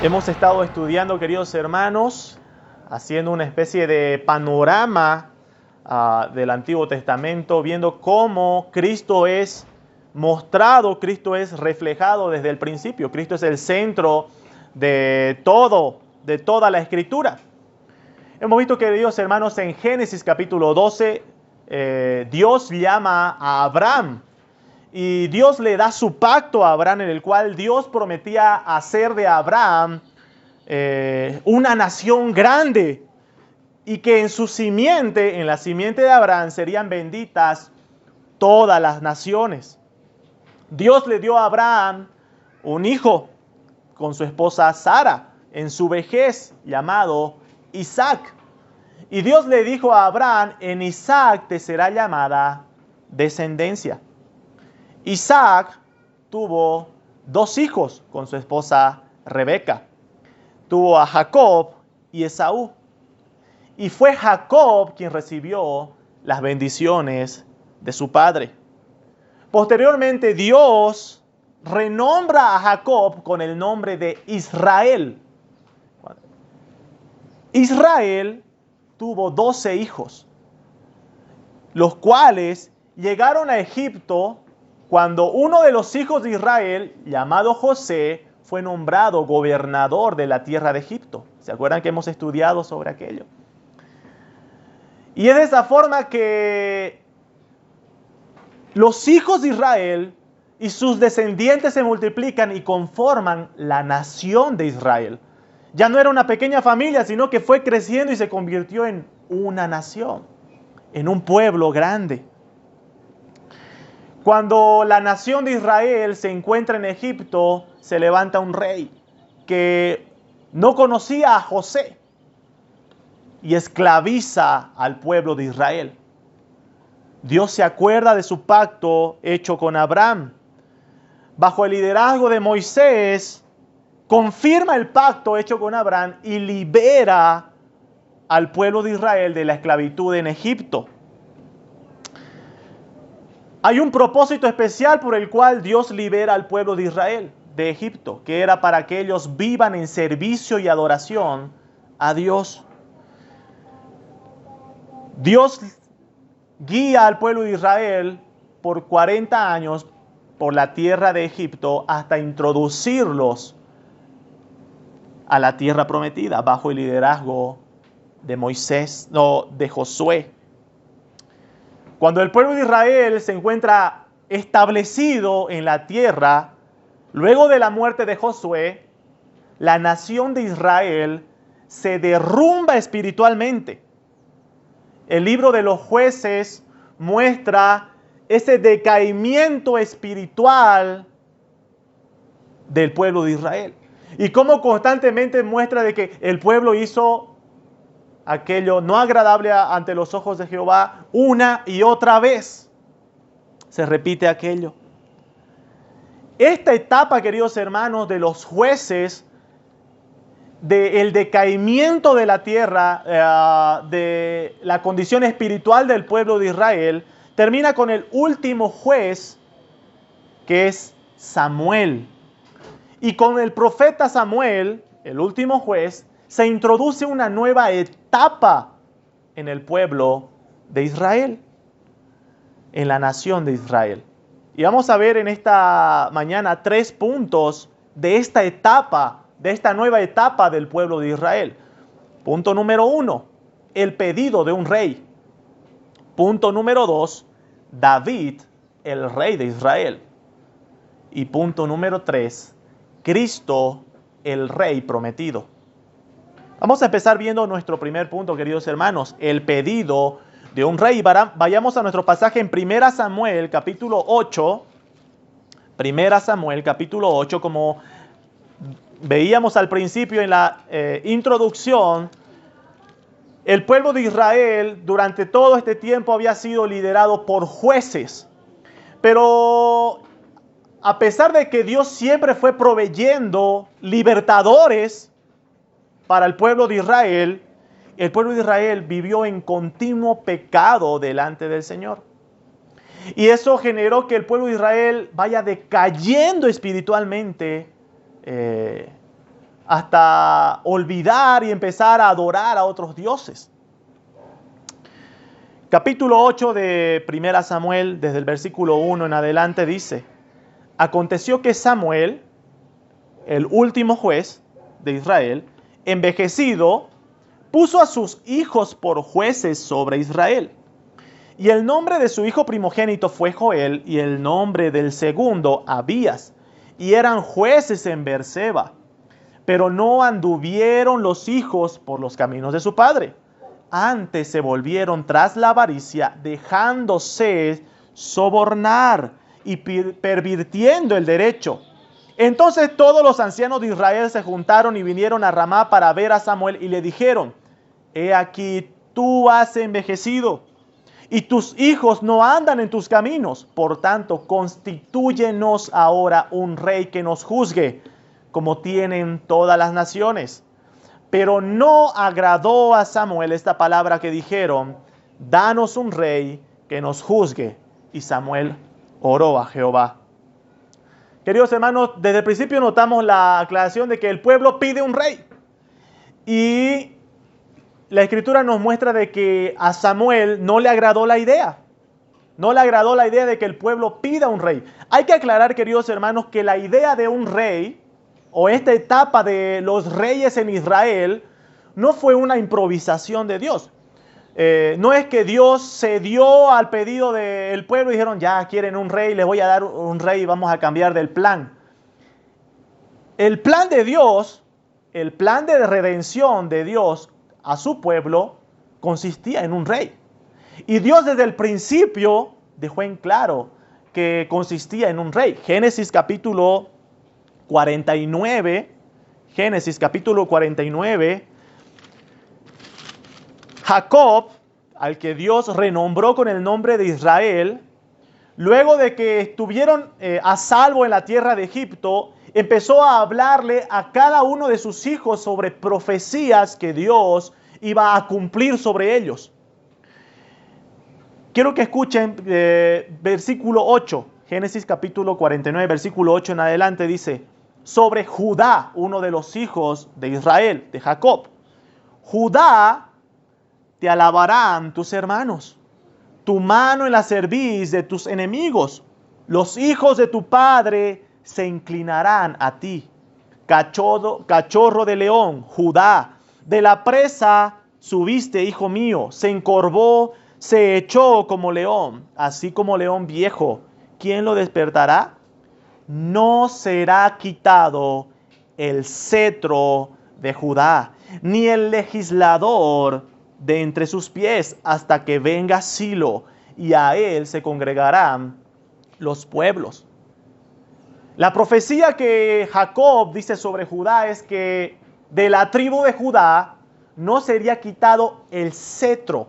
Hemos estado estudiando, queridos hermanos, haciendo una especie de panorama del Antiguo Testamento, viendo cómo Cristo es mostrado, Cristo es reflejado desde el principio. Cristo es el centro de todo, de toda la Escritura. Hemos visto, queridos hermanos, en Génesis capítulo 12, Dios llama a Abraham. Y Dios le da su pacto a Abraham, en el cual Dios prometía hacer de Abraham una nación grande, y que en su simiente, en la simiente de Abraham, serían benditas todas las naciones. Dios le dio a Abraham un hijo con su esposa Sara en su vejez, llamado Isaac. Y Dios le dijo a Abraham: en Isaac te será llamada descendencia. Isaac tuvo dos hijos con su esposa Rebeca. Tuvo a Jacob y Esaú. Y fue Jacob quien recibió las bendiciones de su padre. Posteriormente, Dios renombra a Jacob con el nombre de Israel. Israel tuvo 12 hijos, los cuales llegaron a Egipto cuando uno de los hijos de Israel, llamado José, fue nombrado gobernador de la tierra de Egipto. ¿Se acuerdan que hemos estudiado sobre aquello? Y es de esa forma que los hijos de Israel y sus descendientes se multiplican y conforman la nación de Israel. Ya no era una pequeña familia, sino que fue creciendo y se convirtió en una nación, en un pueblo grande. Cuando la nación de Israel se encuentra en Egipto, se levanta un rey que no conocía a José y esclaviza al pueblo de Israel. Dios se acuerda de su pacto hecho con Abraham. Bajo el liderazgo de Moisés, confirma el pacto hecho con Abraham y libera al pueblo de Israel de la esclavitud en Egipto. Hay un propósito especial por el cual Dios libera al pueblo de Israel de Egipto, que era para que ellos vivan en servicio y adoración a Dios. Dios guía al pueblo de Israel por 40 años por la tierra de Egipto hasta introducirlos a la tierra prometida bajo el liderazgo de de Josué. Cuando el pueblo de Israel se encuentra establecido en la tierra, luego de la muerte de Josué, la nación de Israel se derrumba espiritualmente. El libro de los Jueces muestra ese decaimiento espiritual del pueblo de Israel. Y cómo constantemente muestra de que el pueblo hizo aquello no agradable ante los ojos de Jehová una y otra vez. Se repite aquello. Esta etapa, queridos hermanos, de los jueces, del decaimiento de la tierra, de la condición espiritual del pueblo de Israel, termina con el último juez, que es Samuel. Y con el profeta Samuel, el último juez, se introduce una nueva etapa en el pueblo de Israel, en la nación de Israel. Y vamos a ver en esta mañana 3 puntos de esta etapa, de esta nueva etapa del pueblo de Israel. Punto número 1, el pedido de un rey. Punto número 2, David, el rey de Israel. Y punto número 3, Cristo, el rey prometido. Vamos a empezar viendo nuestro primer punto, queridos hermanos, el pedido de un rey. Vayamos a nuestro pasaje en 1 Samuel, capítulo 8. 1 Samuel, capítulo 8, como veíamos al principio en la introducción, el pueblo de Israel durante todo este tiempo había sido liderado por jueces. Pero a pesar de que Dios siempre fue proveyendo libertadores para el pueblo de Israel vivió en continuo pecado delante del Señor. Y eso generó que el pueblo de Israel vaya decayendo espiritualmente hasta olvidar y empezar a adorar a otros dioses. Capítulo 8 de 1 Samuel, desde el versículo 1 en adelante, dice: Aconteció que Samuel, el último juez de Israel, envejecido, puso a sus hijos por jueces sobre Israel. Y el nombre de su hijo primogénito fue Joel, y el nombre del segundo Abías. Y eran jueces en Beerseba. Pero no anduvieron los hijos por los caminos de su padre. Antes se volvieron tras la avaricia, dejándose sobornar y pervirtiendo el derecho. Entonces todos los ancianos de Israel se juntaron y vinieron a Ramá para ver a Samuel y le dijeron: He aquí, tú has envejecido y tus hijos no andan en tus caminos. Por tanto, constitúyenos ahora un rey que nos juzgue, como tienen todas las naciones. Pero no agradó a Samuel esta palabra que dijeron: Danos un rey que nos juzgue. Y Samuel oró a Jehová. Queridos hermanos, desde el principio notamos la aclaración de que el pueblo pide un rey. Y la Escritura nos muestra de que a Samuel no le agradó la idea. No le agradó la idea de que el pueblo pida un rey. Hay que aclarar, queridos hermanos, que la idea de un rey, o esta etapa de los reyes en Israel, no fue una improvisación de Dios. No es que Dios cedió al pedido del pueblo y dijeron: ya quieren un rey, les voy a dar un rey y vamos a cambiar del plan. El plan de Dios, el plan de redención de Dios a su pueblo, consistía en un rey. Y Dios desde el principio dejó en claro que consistía en un rey. Génesis capítulo 49, Jacob, al que Dios renombró con el nombre de Israel, luego de que estuvieron a salvo en la tierra de Egipto, empezó a hablarle a cada uno de sus hijos sobre profecías que Dios iba a cumplir sobre ellos. Quiero que escuchen versículo 8, Génesis capítulo 49, versículo 8 en adelante, dice: sobre Judá, uno de los hijos de Israel, de Jacob. Judá, te alabarán tus hermanos, tu mano en la cerviz de tus enemigos. Los hijos de tu padre se inclinarán a ti. Cachorro de león, Judá, de la presa subiste, hijo mío. Se encorvó, se echó como león, así como león viejo. ¿Quién lo despertará? No será quitado el cetro de Judá, ni el legislador de entre sus pies, hasta que venga Silo, y a él se congregarán los pueblos. La profecía que Jacob dice sobre Judá es que de la tribu de Judá no sería quitado el cetro.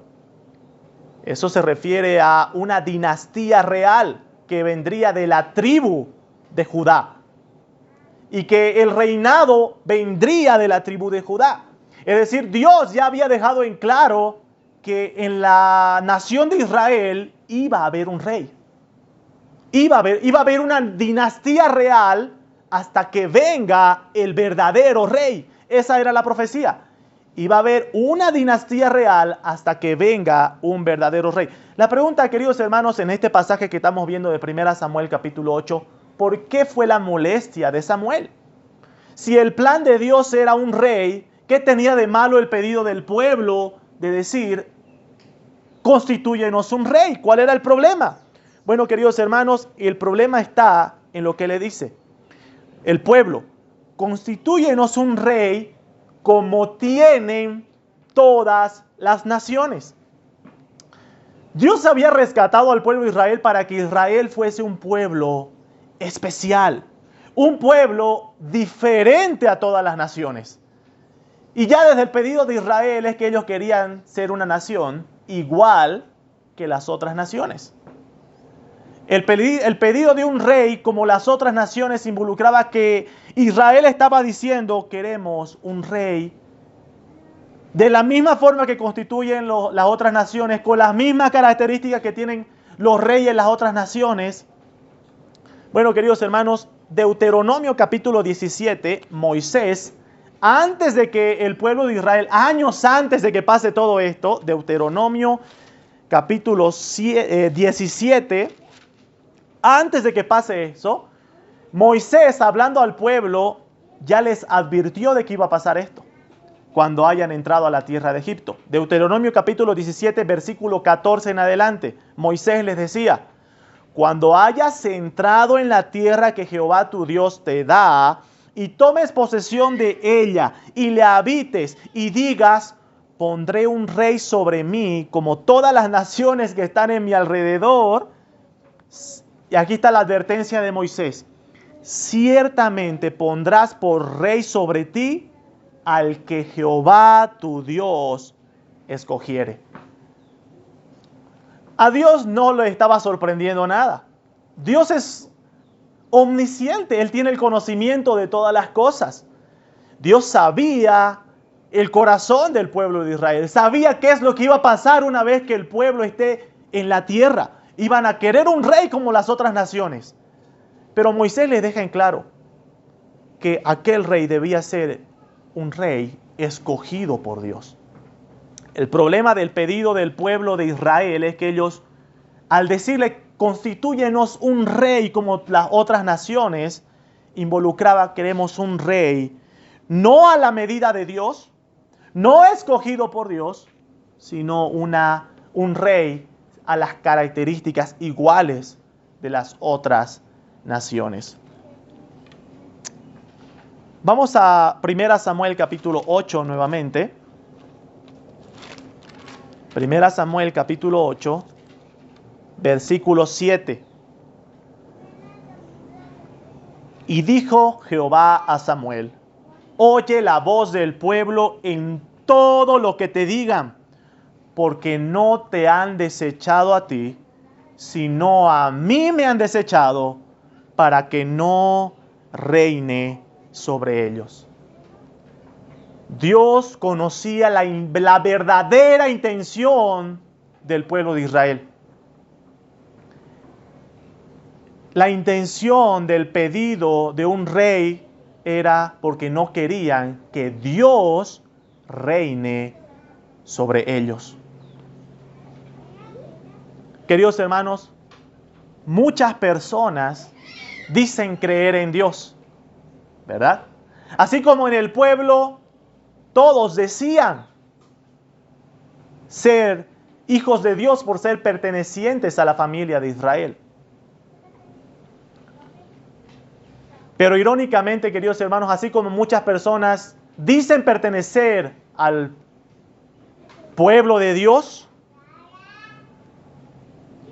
Eso se refiere a una dinastía real que vendría de la tribu de Judá, y que el reinado vendría de la tribu de Judá. Es decir, Dios ya había dejado en claro que en la nación de Israel iba a haber un rey. Iba a haber una dinastía real hasta que venga el verdadero rey. Esa era la profecía. Iba a haber una dinastía real hasta que venga un verdadero rey. La pregunta, queridos hermanos, en este pasaje que estamos viendo de 1 Samuel capítulo 8, ¿por qué fue la molestia de Samuel? Si el plan de Dios era un rey, ¿qué tenía de malo el pedido del pueblo de decir: constitúyenos un rey? ¿Cuál era el problema? Bueno, queridos hermanos, el problema está en lo que le dice el pueblo: constitúyenos un rey como tienen todas las naciones. Dios había rescatado al pueblo de Israel para que Israel fuese un pueblo especial, un pueblo diferente a todas las naciones. Y ya desde el pedido de Israel es que ellos querían ser una nación igual que las otras naciones. El pedido de un rey como las otras naciones involucraba que Israel estaba diciendo: queremos un rey de la misma forma que constituyen las otras naciones, con las mismas características que tienen los reyes de las otras naciones. Bueno, queridos hermanos, Deuteronomio capítulo 17, Moisés antes de que el pueblo de Israel, años antes de que pase todo esto, Deuteronomio capítulo 17, antes de que pase eso, Moisés, hablando al pueblo, ya les advirtió de que iba a pasar esto cuando hayan entrado a la tierra de Egipto. Deuteronomio capítulo 17, versículo 14 en adelante. Moisés les decía: cuando hayas entrado en la tierra que Jehová tu Dios te da, y tomes posesión de ella, y le habites, y digas: pondré un rey sobre mí, como todas las naciones que están en mi alrededor. Y aquí está la advertencia de Moisés: ciertamente pondrás por rey sobre ti al que Jehová tu Dios escogiere. A Dios no le estaba sorprendiendo nada. Dios es omnisciente, Él tiene el conocimiento de todas las cosas. Dios sabía el corazón del pueblo de Israel, sabía qué es lo que iba a pasar una vez que el pueblo esté en la tierra. Iban a querer un rey como las otras naciones. Pero Moisés les deja en claro que aquel rey debía ser un rey escogido por Dios. El problema del pedido del pueblo de Israel es que ellos, al decirle constitúyenos un rey como las otras naciones, involucraba: queremos un rey no a la medida de Dios, no escogido por Dios, sino un rey a las características iguales de las otras naciones. Vamos a 1 Samuel capítulo 8 nuevamente. 1 Samuel capítulo 8, versículo 7. Y dijo Jehová a Samuel: oye la voz del pueblo en todo lo que te digan, porque no te han desechado a ti, sino a mí me han desechado, para que no reine sobre ellos. Dios conocía la verdadera intención del pueblo de Israel. La intención del pedido de un rey era porque no querían que Dios reine sobre ellos. Queridos hermanos, muchas personas dicen creer en Dios, ¿verdad? Así como en el pueblo todos decían ser hijos de Dios por ser pertenecientes a la familia de Israel. Pero irónicamente, queridos hermanos, así como muchas personas dicen pertenecer al pueblo de Dios,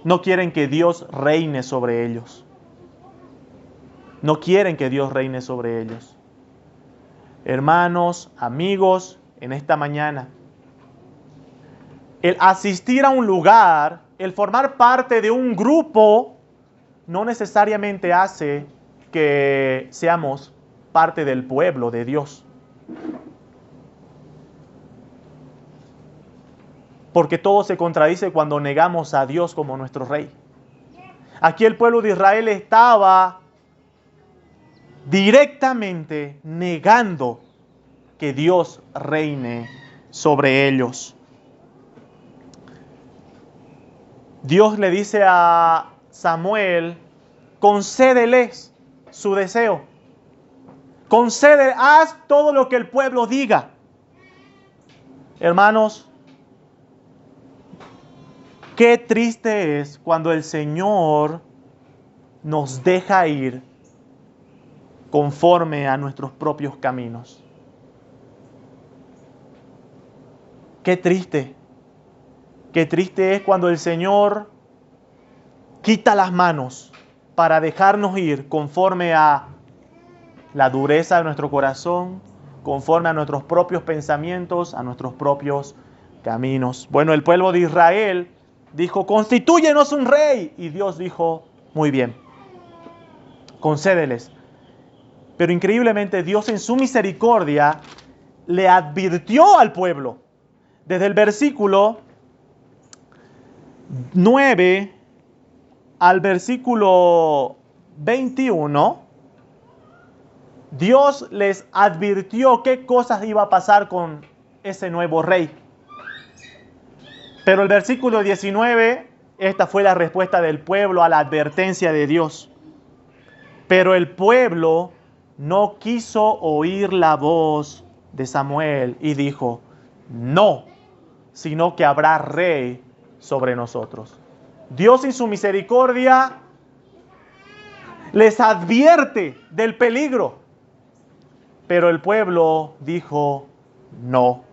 no quieren que Dios reine sobre ellos. No quieren que Dios reine sobre ellos. Hermanos, amigos, en esta mañana, el asistir a un lugar, el formar parte de un grupo, no necesariamente hace que seamos parte del pueblo de Dios. Porque todo se contradice cuando negamos a Dios como nuestro rey. Aquí el pueblo de Israel estaba directamente negando que Dios reine sobre ellos. Dios le dice a Samuel: concédeles su deseo. Concede, haz todo lo que el pueblo diga. Hermanos, qué triste es cuando el Señor nos deja ir conforme a nuestros propios caminos. Qué triste es cuando el Señor quita las manos para dejarnos ir conforme a la dureza de nuestro corazón, conforme a nuestros propios pensamientos, a nuestros propios caminos. Bueno, el pueblo de Israel dijo: constitúyenos un rey. Y Dios dijo: muy bien, concédeles. Pero increíblemente Dios en su misericordia le advirtió al pueblo. Desde el versículo 9 al versículo 21, Dios les advirtió qué cosas iba a pasar con ese nuevo rey. Pero el versículo 19, esta fue la respuesta del pueblo a la advertencia de Dios. Pero el pueblo no quiso oír la voz de Samuel y dijo, no, sino que habrá rey sobre nosotros. Dios en su misericordia les advierte del peligro, pero el pueblo dijo no.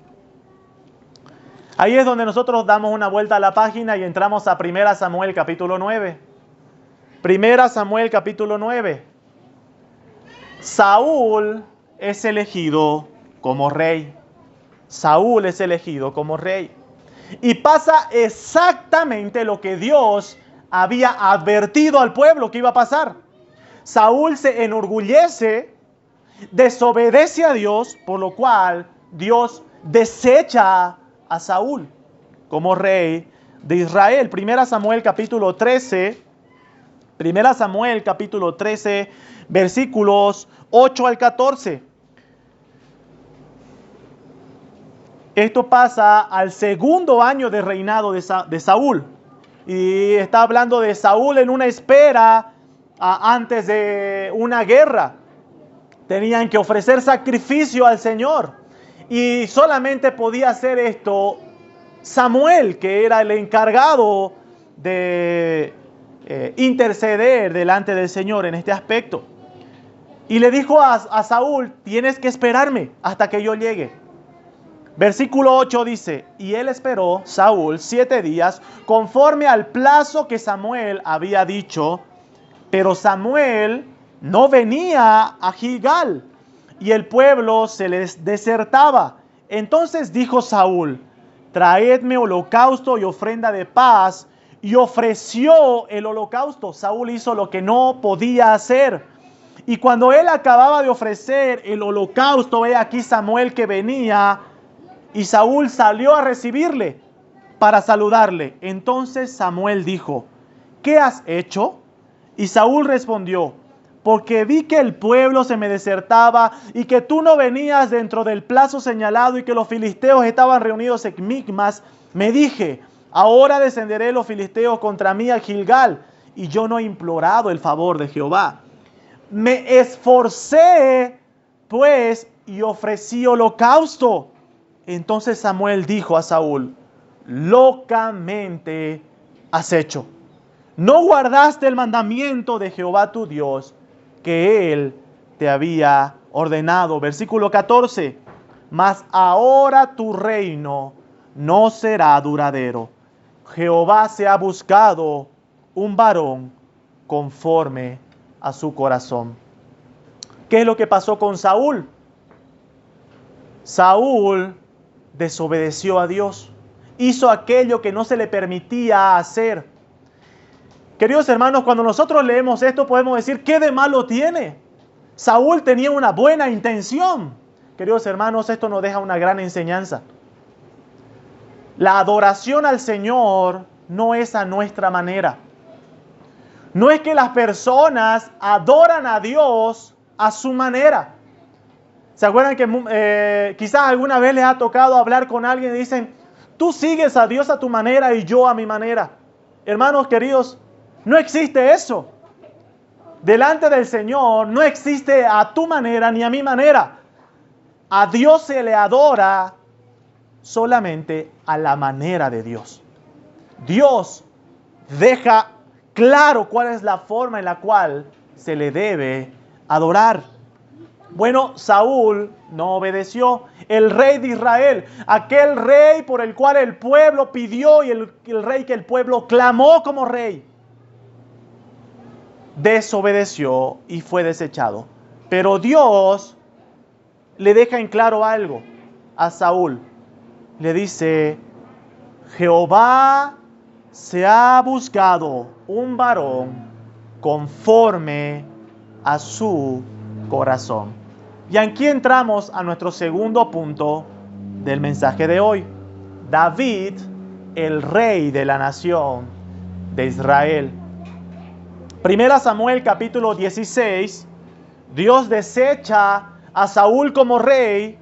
Ahí es donde nosotros damos una vuelta a la página y entramos a 1 Samuel capítulo 9. 1 Samuel capítulo 9. Saúl es elegido como rey. Saúl es elegido como rey. Y pasa exactamente lo que Dios había advertido al pueblo que iba a pasar. Saúl se enorgullece, desobedece a Dios, por lo cual Dios desecha a Saúl como rey de Israel. 1 Samuel capítulo 13, 1 Samuel capítulo 13, versículos 8 al 14. Esto pasa al segundo año de reinado de Saúl. Y está hablando de Saúl en una espera antes de una guerra. Tenían que ofrecer sacrificio al Señor. Y solamente podía hacer esto Samuel, que era el encargado de interceder delante del Señor en este aspecto. Y le dijo a Saúl, tienes que esperarme hasta que yo llegue. Versículo 8 dice, y él esperó, Saúl, 7 días, conforme al plazo que Samuel había dicho, pero Samuel no venía a Gilgal, y el pueblo se les desertaba. Entonces dijo Saúl, traedme holocausto y ofrenda de paz, y ofreció el holocausto. Saúl hizo lo que no podía hacer. Y cuando él acababa de ofrecer el holocausto, ve aquí Samuel que venía, y Saúl salió a recibirle para saludarle. Entonces Samuel dijo, ¿qué has hecho? Y Saúl respondió, porque vi que el pueblo se me desertaba y que tú no venías dentro del plazo señalado y que los filisteos estaban reunidos en Micmas, me dije, ahora descenderé los filisteos contra mí a Gilgal, y yo no he implorado el favor de Jehová. Me esforcé, pues, y ofrecí holocausto. Entonces Samuel dijo a Saúl, locamente has hecho. No guardaste el mandamiento de Jehová tu Dios, que él te había ordenado. Versículo 14. Mas ahora tu reino no será duradero. Jehová se ha buscado un varón conforme a su corazón. ¿Qué es lo que pasó con Saúl? Saúl desobedeció a Dios. Hizo aquello que no se le permitía hacer. Queridos hermanos, cuando nosotros leemos esto podemos decir, ¿qué de malo tiene? Saúl tenía una buena intención. Queridos hermanos, esto nos deja una gran enseñanza. La adoración al Señor no es a nuestra manera. No es que las personas adoran a Dios a su manera. ¿Se acuerdan que quizás alguna vez les ha tocado hablar con alguien y dicen, tú sigues a Dios a tu manera y yo a mi manera? Hermanos queridos, no existe eso. Delante del Señor no existe a tu manera ni a mi manera. A Dios se le adora solamente a la manera de Dios. Dios deja claro cuál es la forma en la cual se le debe adorar. Bueno, Saúl no obedeció. El rey de Israel, aquel rey por el cual el pueblo pidió y el rey que el pueblo clamó como rey, desobedeció y fue desechado. Pero Dios le deja en claro algo a Saúl. Le dice, Jehová se ha buscado un varón conforme a su corazón. Y aquí entramos a nuestro segundo punto del mensaje de hoy. David, el rey de la nación de Israel. 1 Samuel capítulo 16, Dios desecha a Saúl como rey.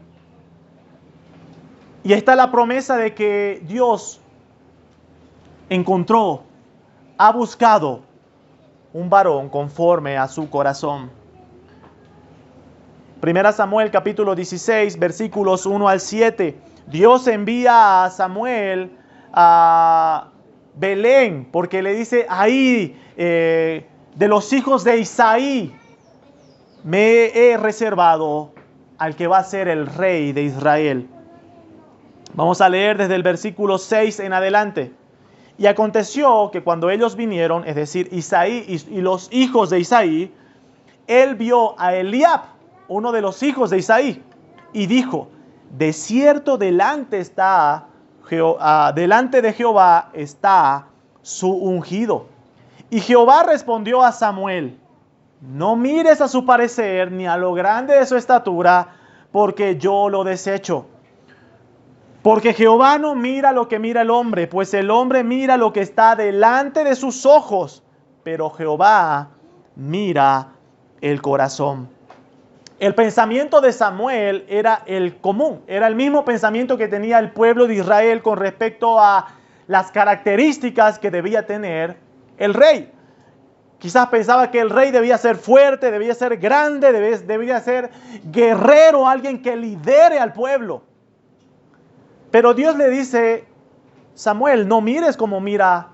Y está la promesa de que Dios encontró, ha buscado un varón conforme a su corazón. Primera Samuel capítulo 16, versículos 1 al 7. Dios envía a Samuel a Belén porque le dice, ahí de los hijos de Isaí me he reservado al que va a ser el rey de Israel. Vamos a leer desde el versículo 6 en adelante. Y aconteció que cuando ellos vinieron, es decir, Isaí y los hijos de Isaí, él vio a Eliab, uno de los hijos de Isaí, y dijo, de cierto delante de Jehová está su ungido. Y Jehová respondió a Samuel, no mires a su parecer ni a lo grande de su estatura, porque yo lo desecho. Porque Jehová no mira lo que mira el hombre, pues el hombre mira lo que está delante de sus ojos, pero Jehová mira el corazón. El pensamiento de Samuel era el común, era el mismo pensamiento que tenía el pueblo de Israel con respecto a las características que debía tener el rey. Quizás pensaba que el rey debía ser fuerte, debía ser grande, debía ser guerrero, alguien que lidere al pueblo. Pero Dios le dice, Samuel, no mires como mira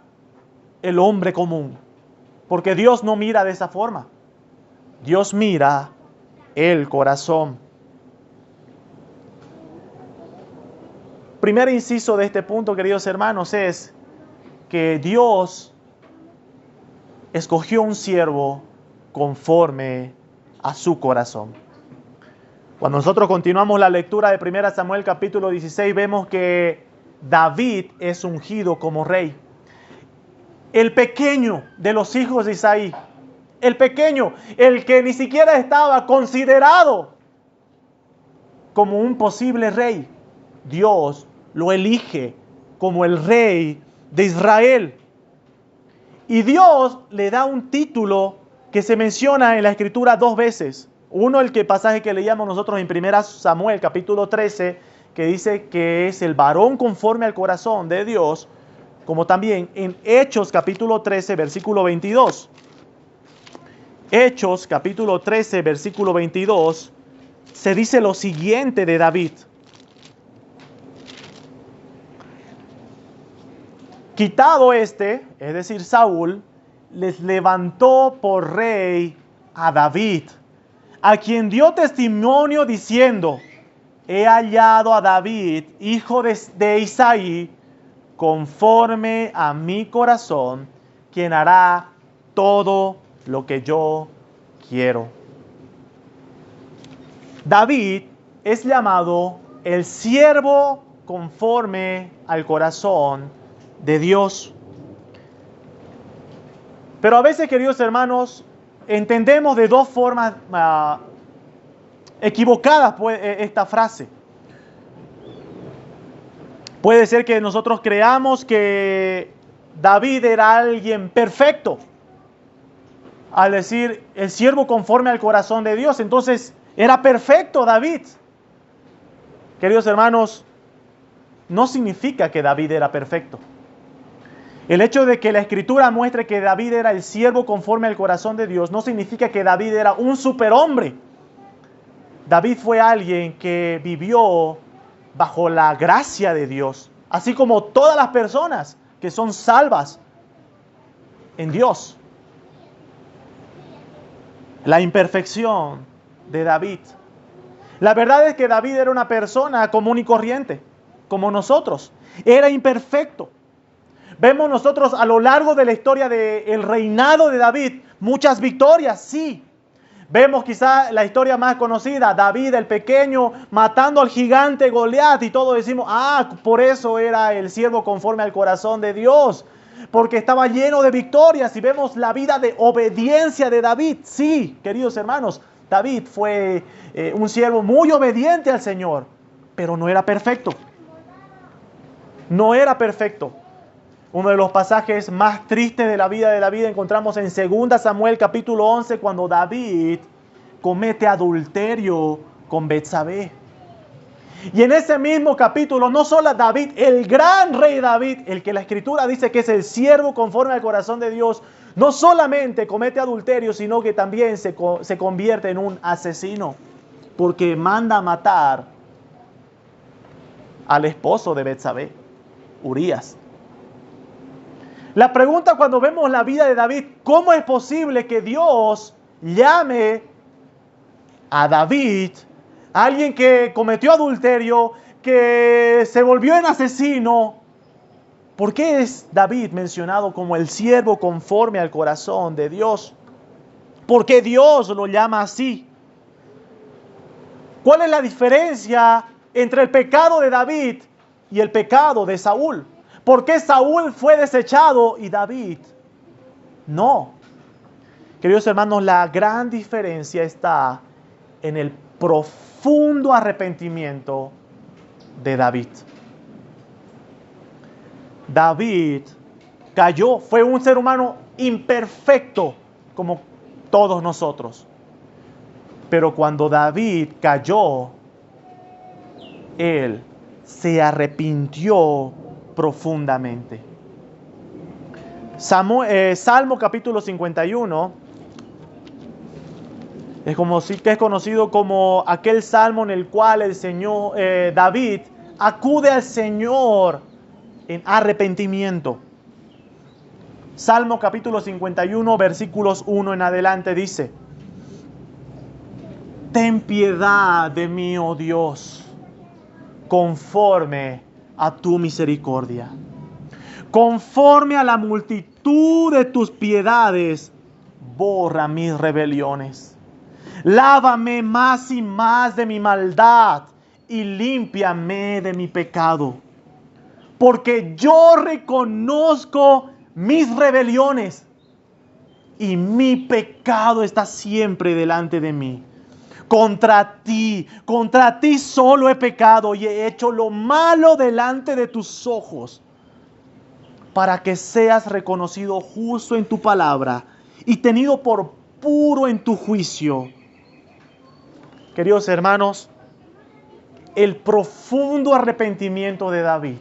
el hombre común, porque Dios no mira de esa forma. Dios mira el corazón. Primer inciso de este punto, queridos hermanos, es que Dios escogió un siervo conforme a su corazón. Cuando nosotros continuamos la lectura de 1 Samuel capítulo 16, vemos que David es ungido como rey. El pequeño de los hijos de Isaí, el pequeño, el que ni siquiera estaba considerado como un posible rey, Dios lo elige como el rey de Israel. Y Dios le da un título que se menciona en la Escritura 2 veces. Uno, el pasaje que leíamos nosotros en 1 Samuel capítulo 13, que dice que es el varón conforme al corazón de Dios, como también en Hechos capítulo 13, versículo 22. Hechos capítulo 13, versículo 22, se dice lo siguiente de David. Quitado es decir, Saúl, les levantó por rey a David, a quien dio testimonio diciendo, he hallado a David, hijo de Isaí, conforme a mi corazón, quien hará todo lo que yo quiero. David es llamado el siervo conforme al corazón de Dios. Pero a veces, queridos hermanos, entendemos de dos formas equivocadas esta frase. Puede ser que nosotros creamos que David era alguien perfecto. Al decir el siervo conforme al corazón de Dios, entonces era perfecto David. Queridos hermanos, no significa que David era perfecto. El hecho de que la Escritura muestre que David era el siervo conforme al corazón de Dios no significa que David era un superhombre. David fue alguien que vivió bajo la gracia de Dios, así como todas las personas que son salvas en Dios. La imperfección de David. La verdad es que David era una persona común y corriente, como nosotros. Era imperfecto. Vemos nosotros a lo largo de la historia del reinado de David muchas victorias, sí. Vemos quizá la historia más conocida, David el pequeño matando al gigante Goliat, y todos decimos, por eso era el siervo conforme al corazón de Dios, porque estaba lleno de victorias. Y vemos la vida de obediencia de David. Sí, queridos hermanos, David fue un siervo muy obediente al Señor, pero no era perfecto. No era perfecto. Uno de los pasajes más tristes de la vida encontramos en 2 Samuel capítulo 11, cuando David comete adulterio con Betsabé. Y en ese mismo capítulo, no solo David, el gran rey David, el que la Escritura dice que es el siervo conforme al corazón de Dios, no solamente comete adulterio, sino que también se convierte en un asesino, porque manda a matar al esposo de Betsabé, Urías. La pregunta cuando vemos la vida de David, ¿cómo es posible que Dios llame a David, alguien que cometió adulterio, que se volvió en asesino? ¿Por qué es David mencionado como el siervo conforme al corazón de Dios? ¿Por qué Dios lo llama así? ¿Cuál es la diferencia entre el pecado de David y el pecado de Saúl? ¿Por qué Saúl fue desechado y David no? Queridos hermanos, la gran diferencia está en el profundo arrepentimiento de David. David cayó, fue un ser humano imperfecto como todos nosotros. Pero cuando David cayó, él se arrepintió profundamente. Salmo capítulo 51 es conocido como aquel salmo en el cual el Señor, David acude al Señor en arrepentimiento. Salmo capítulo 51, versículos 1 en adelante dice: Ten piedad de mí, oh Dios, conforme a tu misericordia. Conforme a la multitud de tus piedades, borra mis rebeliones. Lávame más y más de mi maldad y límpiame de mi pecado. Porque yo reconozco mis rebeliones y mi pecado está siempre delante de mí. Contra ti solo he pecado y he hecho lo malo delante de tus ojos, para que seas reconocido justo en tu palabra y tenido por puro en tu juicio. Queridos hermanos, el profundo arrepentimiento de David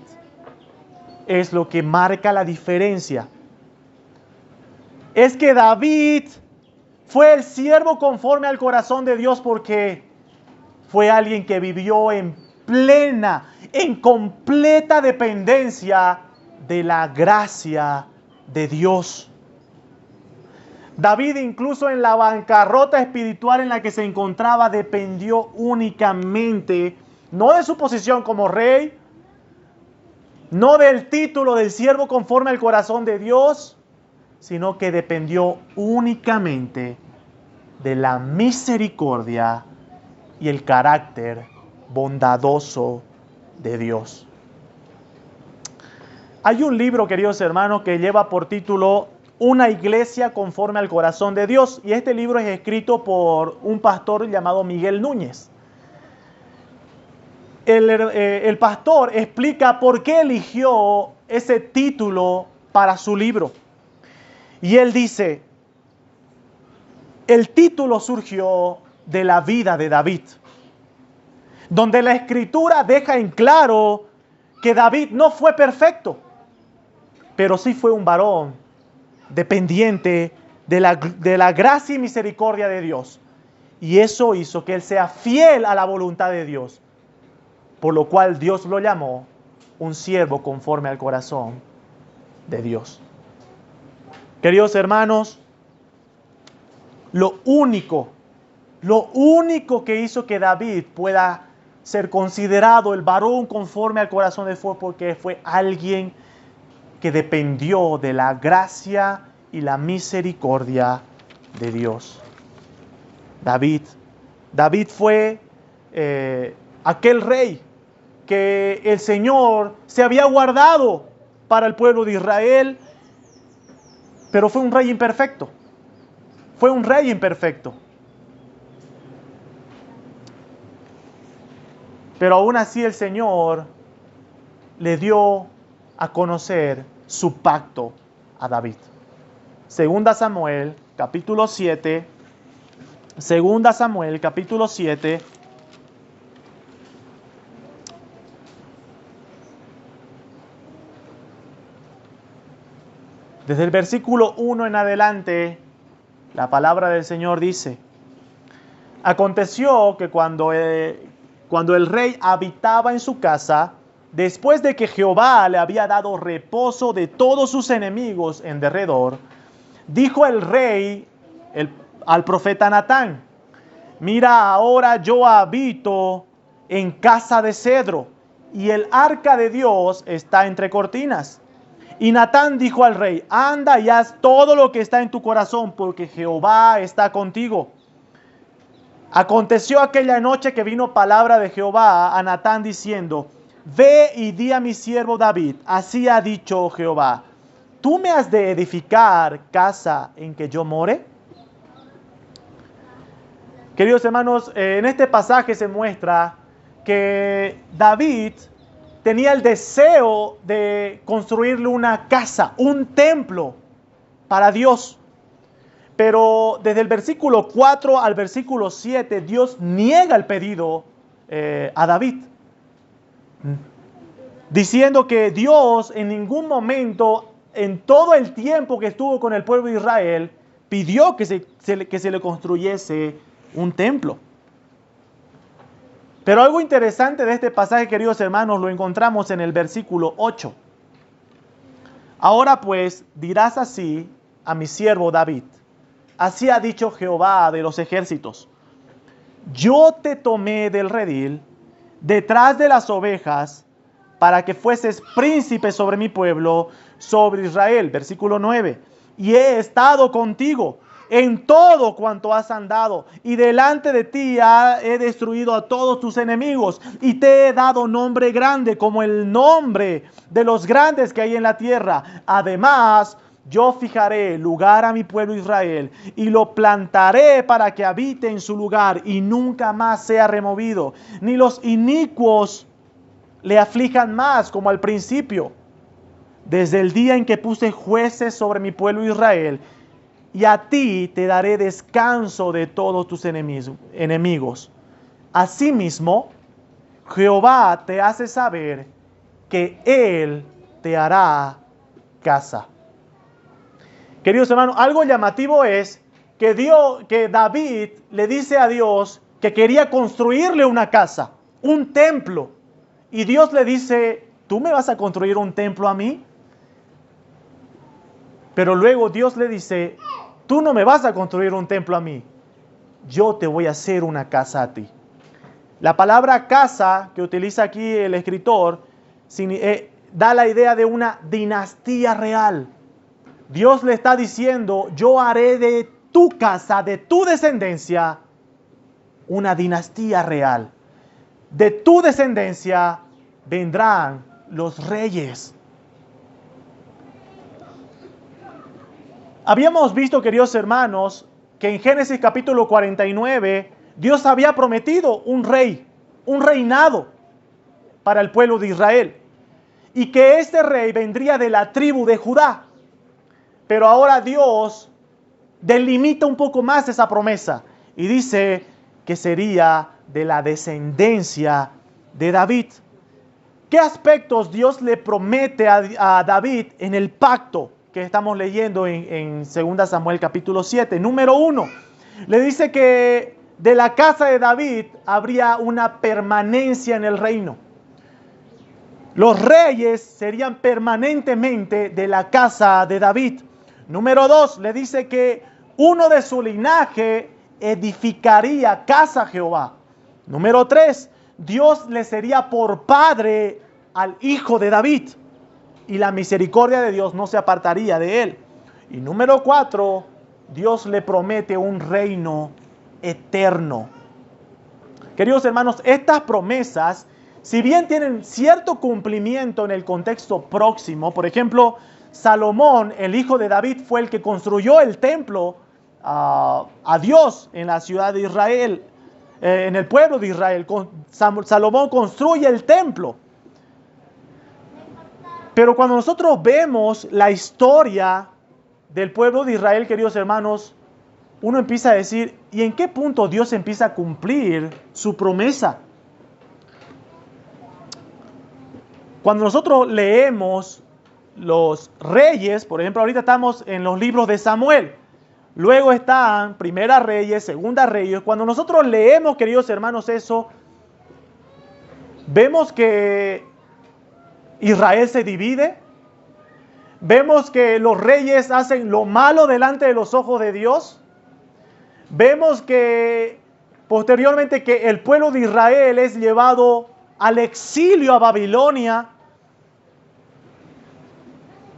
es lo que marca la diferencia. Es que David fue el siervo conforme al corazón de Dios porque fue alguien que vivió en completa dependencia de la gracia de Dios. David, incluso en la bancarrota espiritual en la que se encontraba, dependió únicamente, no de su posición como rey, no del título del siervo conforme al corazón de Dios, sino que dependió únicamente de la misericordia y el carácter bondadoso de Dios. Hay un libro, queridos hermanos, que lleva por título Una iglesia conforme al corazón de Dios, y este libro es escrito por un pastor llamado Miguel Núñez. El pastor explica por qué eligió ese título para su libro. Y él dice: el título surgió de la vida de David, donde la Escritura deja en claro que David no fue perfecto, pero sí fue un varón dependiente de la gracia y misericordia de Dios. Y eso hizo que él sea fiel a la voluntad de Dios, por lo cual Dios lo llamó un siervo conforme al corazón de Dios. Queridos hermanos, lo único que hizo que David pueda ser considerado el varón conforme al corazón de Dios fue porque fue alguien que dependió de la gracia y la misericordia de Dios. David fue aquel rey que el Señor se había guardado para el pueblo de Israel, pero fue un rey imperfecto. Fue un rey imperfecto. Pero aún así el Señor le dio a conocer su pacto a David. Segunda Samuel, capítulo 7, Segunda Samuel, capítulo 7. Desde el versículo 1 en adelante, la palabra del Señor dice: aconteció que cuando el rey habitaba en su casa, después de que Jehová le había dado reposo de todos sus enemigos en derredor, dijo el rey al profeta Natán: mira, ahora yo habito en casa de cedro, y el arca de Dios está entre cortinas. Y Natán dijo al rey: anda y haz todo lo que está en tu corazón, porque Jehová está contigo. Aconteció aquella noche que vino palabra de Jehová a Natán diciendo: ve y di a mi siervo David, así ha dicho Jehová, ¿tú me has de edificar casa en que yo more? Queridos hermanos, en este pasaje se muestra que David tenía el deseo de construirle una casa, un templo para Dios. Pero desde el versículo 4 al versículo 7, Dios niega el pedido a David, diciendo que Dios en ningún momento, en todo el tiempo que estuvo con el pueblo de Israel, pidió que se le construyese un templo. Pero algo interesante de este pasaje, queridos hermanos, lo encontramos en el versículo 8. Ahora pues dirás así a mi siervo David: así ha dicho Jehová de los ejércitos, yo te tomé del redil, detrás de las ovejas, para que fueses príncipe sobre mi pueblo, sobre Israel. Versículo 9. Y he estado contigo en todo cuanto has andado, y delante de ti he destruido a todos tus enemigos, y te he dado nombre grande como el nombre de los grandes que hay en la tierra. Además, yo fijaré lugar a mi pueblo Israel, y lo plantaré para que habite en su lugar, y nunca más sea removido, ni los inicuos le aflijan más como al principio, desde el día en que puse jueces sobre mi pueblo Israel. Y a ti te daré descanso de todos tus enemigos. Asimismo, Jehová te hace saber que Él te hará casa. Queridos hermanos, algo llamativo es que David le dice a Dios que quería construirle una casa, un templo. Y Dios le dice: ¿tú me vas a construir un templo a mí? Pero luego Dios le dice: tú no me vas a construir un templo a mí, yo te voy a hacer una casa a ti. La palabra casa que utiliza aquí el escritor da la idea de una dinastía real. Dios le está diciendo: yo haré de tu casa, de tu descendencia, una dinastía real. De tu descendencia vendrán los reyes. Habíamos visto, queridos hermanos, que en Génesis capítulo 49, Dios había prometido un rey, un reinado para el pueblo de Israel. Y que este rey vendría de la tribu de Judá. Pero ahora Dios delimita un poco más esa promesa y dice que sería de la descendencia de David. ¿Qué aspectos Dios le promete a David en el pacto que estamos leyendo en 2 Samuel capítulo 7? Número 1, le dice que de la casa de David habría una permanencia en el reino. Los reyes serían permanentemente de la casa de David. Número 2, le dice que uno de su linaje edificaría casa a Jehová. Número 3, Dios le sería por padre al hijo de David, y la misericordia de Dios no se apartaría de él. Y número 4, Dios le promete un reino eterno. Queridos hermanos, estas promesas, si bien tienen cierto cumplimiento en el contexto próximo, por ejemplo, Salomón, el hijo de David, fue el que construyó el templo a Dios en la ciudad de Israel, en el pueblo de Israel. Salomón construye el templo. Pero cuando nosotros vemos la historia del pueblo de Israel, queridos hermanos, uno empieza a decir, ¿y en qué punto Dios empieza a cumplir su promesa? Cuando nosotros leemos los reyes, por ejemplo, ahorita estamos en los libros de Samuel, luego están Primera Reyes, Segunda Reyes. Cuando nosotros leemos, queridos hermanos, eso, vemos que Israel se divide, vemos que los reyes hacen lo malo delante de los ojos de Dios, vemos que posteriormente que el pueblo de Israel es llevado al exilio a Babilonia.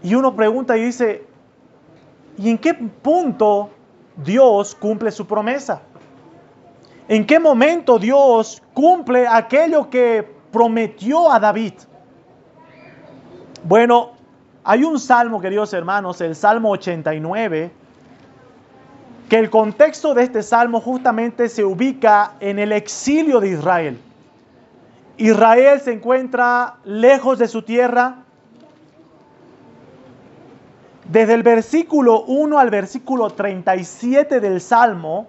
Y uno pregunta y dice, ¿y en qué punto Dios cumple su promesa? ¿En qué momento Dios cumple aquello que prometió a David? Bueno, hay un salmo, queridos hermanos, el Salmo 89, que el contexto de este salmo justamente se ubica en el exilio de Israel. Israel se encuentra lejos de su tierra. Desde el versículo 1 al versículo 37 del Salmo,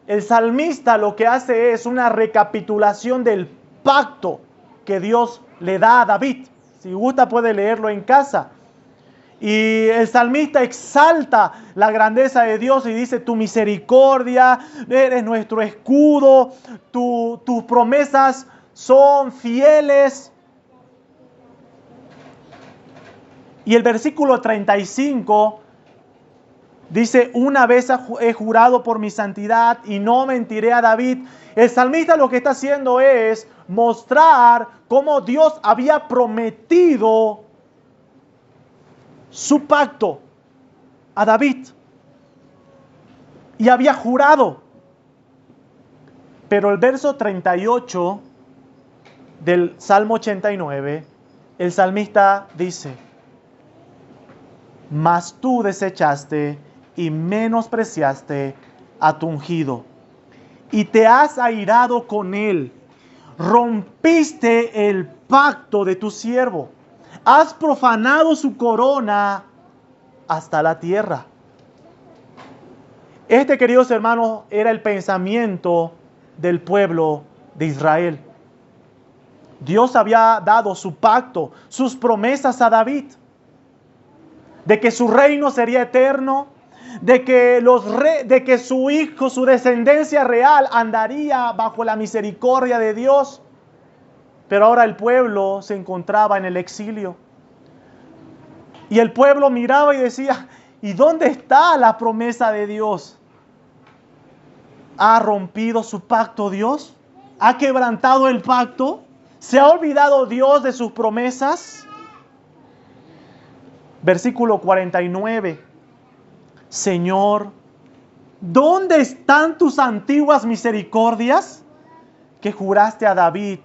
el salmista lo que hace es una recapitulación del pacto que Dios le da a David. Si gusta puede leerlo en casa. Y el salmista exalta la grandeza de Dios y dice, tu misericordia, eres nuestro escudo, tus promesas son fieles. Y el versículo 35 dice, una vez he jurado por mi santidad y no mentiré a David. El salmista lo que está haciendo es mostrar cómo Dios había prometido su pacto a David. Y había jurado. Pero el verso 38 del Salmo 89, el salmista dice, mas tú desechaste y menospreciaste a tu ungido, y te has airado con él, rompiste el pacto de tu siervo, has profanado su corona hasta la tierra. Este, queridos hermanos, era el pensamiento del pueblo de Israel. Dios había dado su pacto, sus promesas a David, de que su reino sería eterno, de que su hijo, su descendencia real andaría bajo la misericordia de Dios. Pero ahora el pueblo se encontraba en el exilio. Y el pueblo miraba y decía, ¿y dónde está la promesa de Dios? ¿Ha rompido su pacto Dios? ¿Ha quebrantado el pacto? ¿Se ha olvidado Dios de sus promesas? Versículo 49. Señor, ¿dónde están tus antiguas misericordias que juraste a David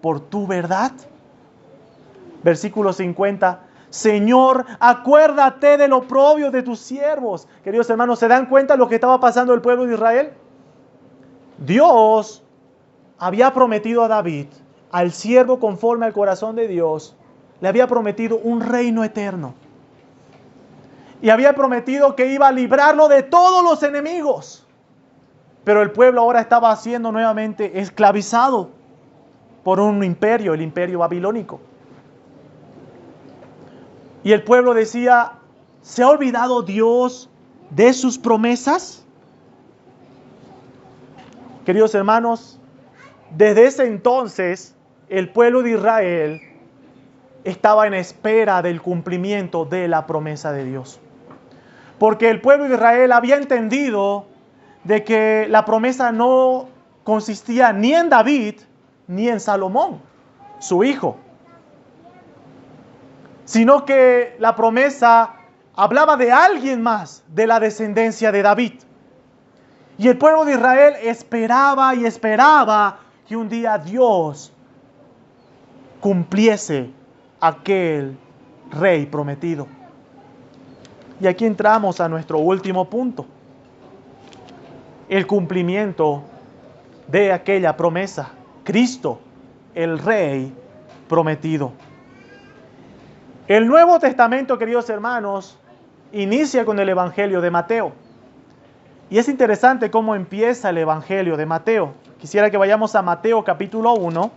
por tu verdad? Versículo 50. Señor, acuérdate del oprobio de tus siervos. Queridos hermanos, ¿se dan cuenta de lo que estaba pasando el pueblo de Israel? Dios había prometido a David, al siervo conforme al corazón de Dios, le había prometido un reino eterno. Y había prometido que iba a librarlo de todos los enemigos. Pero el pueblo ahora estaba siendo nuevamente esclavizado por un imperio, el imperio babilónico. Y el pueblo decía, ¿se ha olvidado Dios de sus promesas? Queridos hermanos, desde ese entonces el pueblo de Israel estaba en espera del cumplimiento de la promesa de Dios. Porque el pueblo de Israel había entendido de que la promesa no consistía ni en David ni en Salomón, su hijo, sino que la promesa hablaba de alguien más, de la descendencia de David. Y el pueblo de Israel esperaba y esperaba que un día Dios cumpliese aquel rey prometido. Y aquí entramos a nuestro último punto. El cumplimiento de aquella promesa. Cristo, el rey prometido. El Nuevo Testamento, queridos hermanos, inicia con el Evangelio de Mateo. Y es interesante cómo empieza el Evangelio de Mateo. Quisiera que vayamos a Mateo capítulo 1.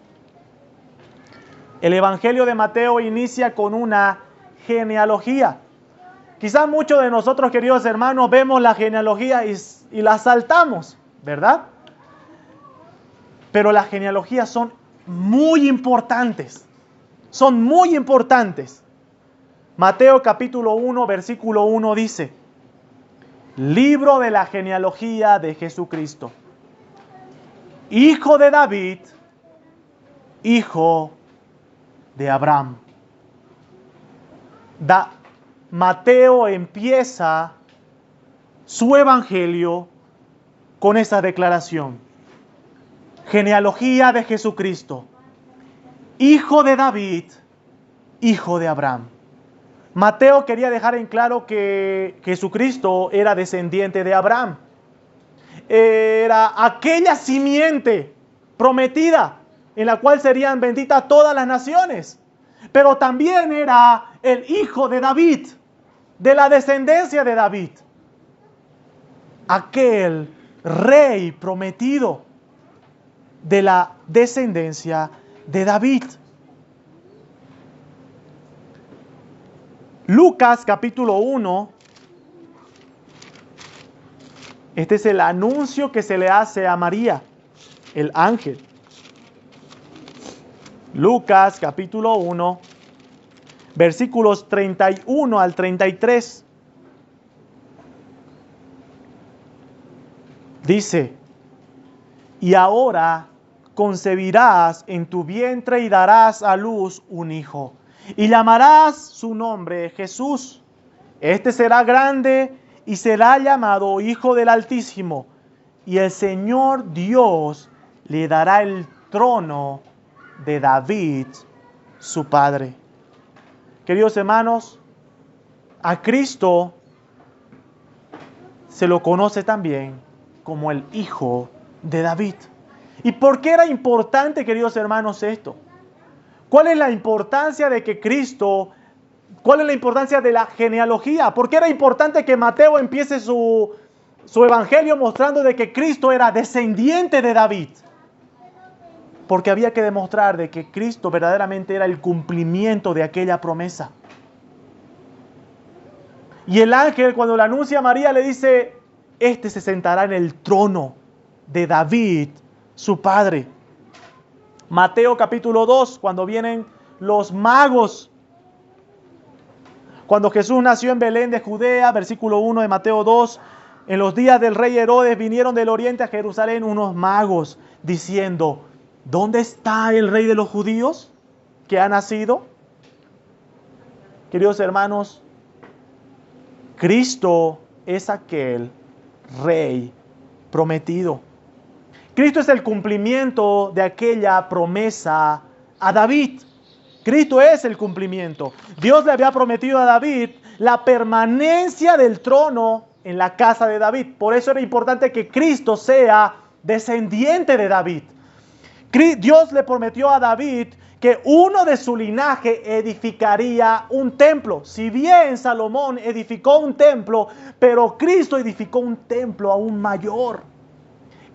El Evangelio de Mateo inicia con una genealogía. Quizás muchos de nosotros, queridos hermanos, vemos la genealogía y la saltamos, ¿verdad? Pero las genealogías son muy importantes. Son muy importantes. Mateo capítulo 1, versículo 1 dice: libro de la genealogía de Jesucristo, hijo de David, hijo de Abraham. Mateo empieza su evangelio con esa declaración. Genealogía de Jesucristo, hijo de David, hijo de Abraham. Mateo quería dejar en claro que Jesucristo era descendiente de Abraham. Era aquella simiente prometida en la cual serían benditas todas las naciones. Pero también era el hijo de David, de la descendencia de David. Aquel rey prometido de la descendencia de David. Lucas capítulo 1, este es el anuncio que se le hace a María, el ángel. Lucas capítulo 1, versículos 31 al 33. Dice: y ahora concebirás en tu vientre y darás a luz un hijo, y llamarás su nombre Jesús. Este será grande y será llamado Hijo del Altísimo, y el Señor Dios le dará el trono de David, su padre. Queridos hermanos, a Cristo se lo conoce también como el Hijo de David. ¿Y por qué era importante, queridos hermanos, esto? ¿Cuál es la importancia de que Cristo, cuál es la importancia de la genealogía? ¿Por qué era importante que Mateo empiece su evangelio mostrando de que Cristo era descendiente de David? Porque había que demostrar de que Cristo verdaderamente era el cumplimiento de aquella promesa. Y el ángel, cuando le anuncia a María, le dice: este se sentará en el trono de David, su padre. Mateo capítulo 2, cuando vienen los magos, cuando Jesús nació en Belén de Judea, versículo 1 de Mateo 2, en los días del rey Herodes vinieron del oriente a Jerusalén unos magos diciendo: ¿dónde está el rey de los judíos que ha nacido? Queridos hermanos, Cristo es aquel rey prometido. Cristo es el cumplimiento de aquella promesa a David. Cristo es el cumplimiento. Dios le había prometido a David la permanencia del trono en la casa de David. Por eso era importante que Cristo sea descendiente de David. Dios le prometió a David que uno de su linaje edificaría un templo. Si bien Salomón edificó un templo, pero Cristo edificó un templo aún mayor.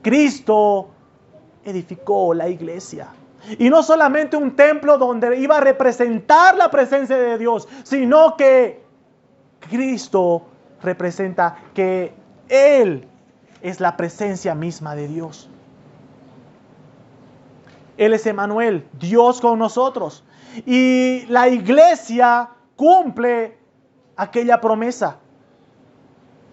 Cristo edificó la iglesia. Y no solamente un templo donde iba a representar la presencia de Dios, sino que Cristo representa que Él es la presencia misma de Dios. Él es Emmanuel, Dios con nosotros. Y la iglesia cumple aquella promesa.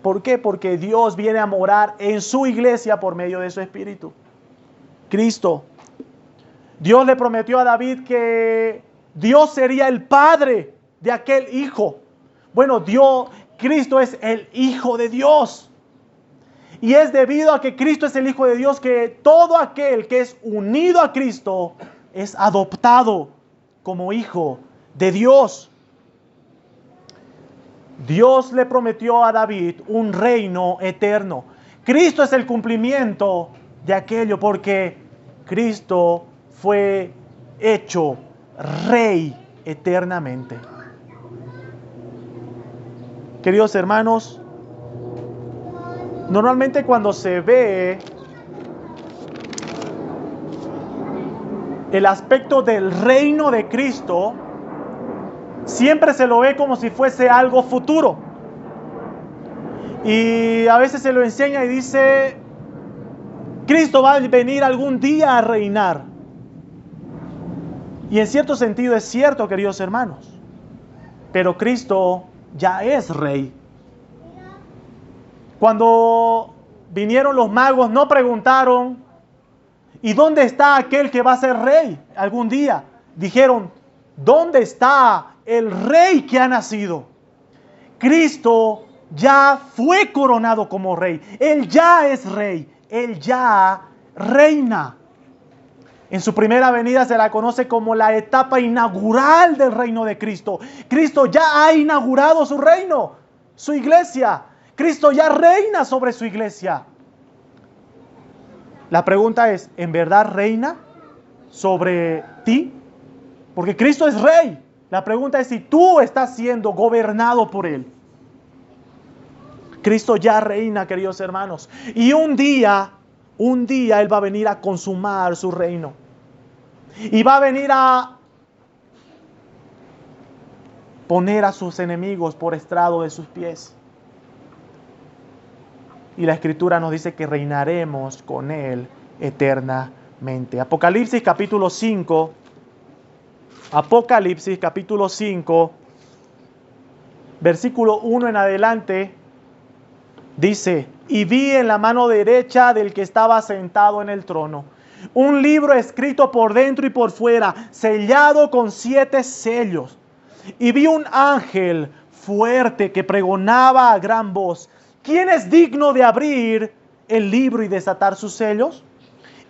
¿Por qué? Porque Dios viene a morar en su iglesia por medio de su Espíritu. Cristo. Dios le prometió a David que Dios sería el padre de aquel hijo. Bueno, Cristo es el Hijo de Dios. Y es debido a que Cristo es el Hijo de Dios que todo aquel que es unido a Cristo es adoptado como hijo de Dios. Dios le prometió a David un reino eterno. Cristo es el cumplimiento de aquello porque Cristo fue hecho rey eternamente. Queridos hermanos, Normalmente cuando se ve el aspecto del reino de Cristo, siempre se lo ve como si fuese algo futuro. Y a veces se lo enseña y dice, Cristo va a venir algún día a reinar. Y en cierto sentido es cierto, queridos hermanos. Pero Cristo ya es rey. Cuando vinieron los magos no preguntaron, ¿y dónde está aquel que va a ser rey algún día? Dijeron, ¿dónde está el rey que ha nacido? Cristo ya fue coronado como rey. Él ya es rey. Él ya reina. En su primera venida se la conoce como la etapa inaugural del reino de Cristo. Cristo ya ha inaugurado su reino, su iglesia. Cristo ya reina sobre su iglesia. La pregunta es, ¿en verdad reina sobre ti? Porque Cristo es rey. La pregunta es si tú estás siendo gobernado por Él. Cristo ya reina, queridos hermanos. Y un día Él va a venir a consumar su reino. Y va a venir a poner a sus enemigos por estrado de sus pies. Y la Escritura nos dice que reinaremos con Él eternamente. Apocalipsis capítulo 5. Apocalipsis capítulo 5, versículo 1 en adelante, dice, y vi en la mano derecha del que estaba sentado en el trono un libro escrito por dentro y por fuera, sellado con 7 sellos. Y vi un ángel fuerte que pregonaba a gran voz, ¿quién es digno de abrir el libro y desatar sus sellos?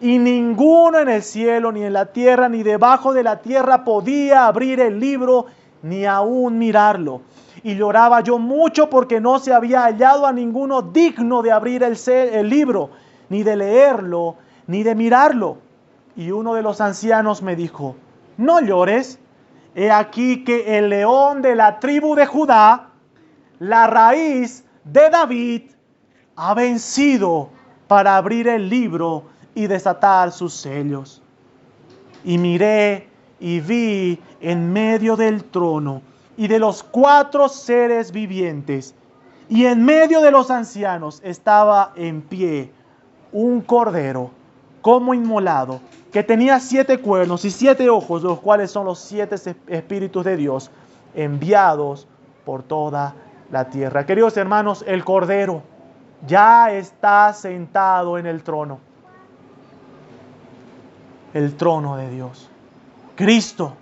Y ninguno en el cielo, ni en la tierra, ni debajo de la tierra podía abrir el libro, ni aún mirarlo. Y lloraba yo mucho porque no se había hallado a ninguno digno de abrir el libro, ni de leerlo, ni de mirarlo. Y uno de los ancianos me dijo, no llores, he aquí que el león de la tribu de Judá, la raíz de David, ha vencido para abrir el libro y desatar sus sellos. Y miré y vi en medio del trono y de los 4 seres vivientes y en medio de los ancianos estaba en pie un cordero como inmolado, que tenía 7 cuernos y 7 ojos, los cuales son los 7 espíritus de Dios enviados por toda la tierra. Queridos hermanos, el cordero ya está sentado en el trono. El trono de Dios. Cristo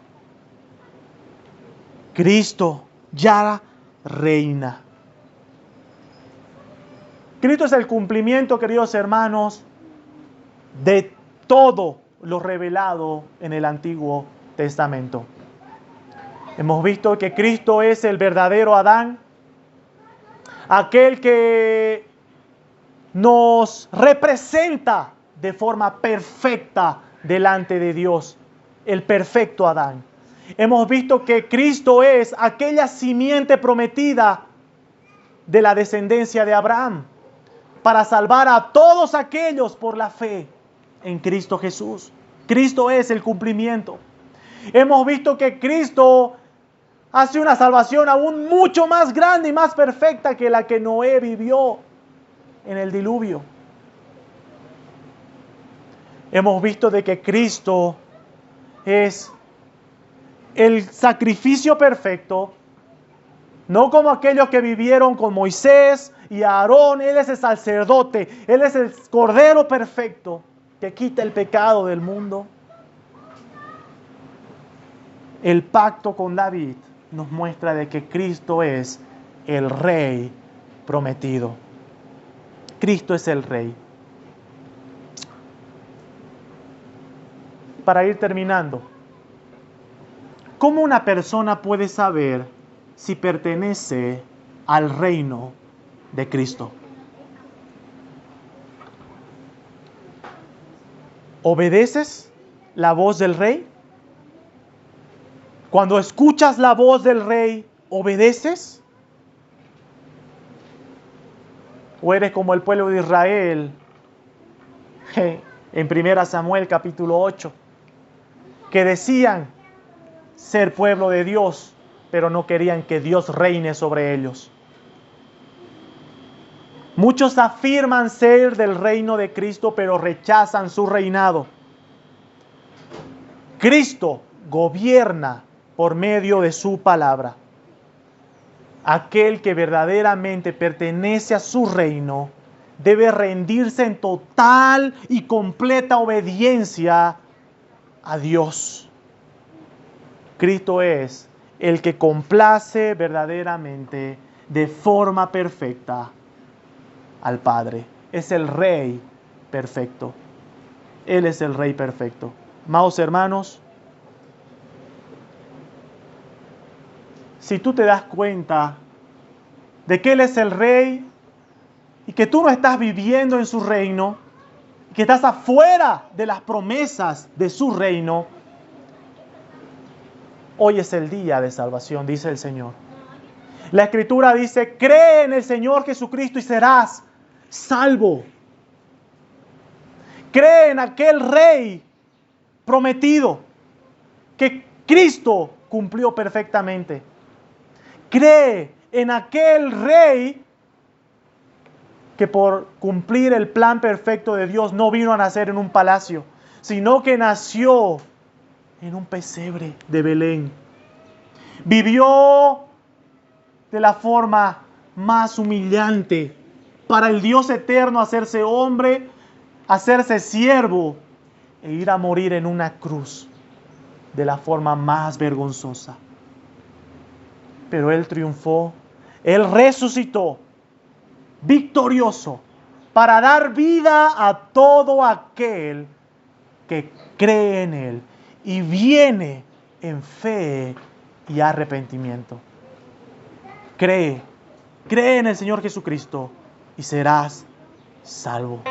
ya reina. Cristo es el cumplimiento, queridos hermanos, de todo lo revelado en el Antiguo Testamento. Hemos visto que Cristo es el verdadero Adán, aquel que nos representa de forma perfecta delante de Dios, el perfecto Adán. Hemos visto que Cristo es aquella simiente prometida de la descendencia de Abraham para salvar a todos aquellos por la fe en Cristo Jesús. Cristo es el cumplimiento. Hemos visto que Cristo hace una salvación aún mucho más grande y más perfecta que la que Noé vivió en el diluvio. Hemos visto de que Cristo es el sacrificio perfecto, no como aquellos que vivieron con Moisés y Aarón. Él es el sacerdote, Él es el cordero perfecto que quita el pecado del mundo. El pacto con David nos muestra de que Cristo es el rey prometido. Cristo es el rey. Para ir terminando, ¿cómo una persona puede saber si pertenece al reino de Cristo? ¿Obedeces la voz del rey? Cuando escuchas la voz del rey, ¿obedeces? ¿O eres como el pueblo de Israel en 1 Samuel capítulo 8, que decían ser pueblo de Dios, pero no querían que Dios reine sobre ellos? Muchos afirman ser del reino de Cristo, pero rechazan su reinado. Cristo gobierna por medio de su palabra. Aquel que verdaderamente pertenece a su reino debe rendirse en total y completa obediencia a Dios. Cristo es el que complace verdaderamente de forma perfecta al Padre. Es el Rey perfecto. Él es el Rey perfecto. Amados hermanos, si tú te das cuenta de que Él es el Rey y que tú no estás viviendo en su reino, que estás afuera de las promesas de su reino, hoy es el día de salvación, dice el Señor. La Escritura dice: cree en el Señor Jesucristo y serás salvo. Cree en aquel Rey prometido que Cristo cumplió perfectamente. Cree en aquel Rey que por cumplir el plan perfecto de Dios no vino a nacer en un palacio, sino que nació en un pesebre de Belén. Vivió de la forma más humillante para el Dios eterno, hacerse hombre, hacerse siervo e ir a morir en una cruz de la forma más vergonzosa. Pero Él triunfó, Él resucitó victorioso para dar vida a todo aquel que cree en Él y viene en fe y arrepentimiento. Cree en el Señor Jesucristo y serás salvo.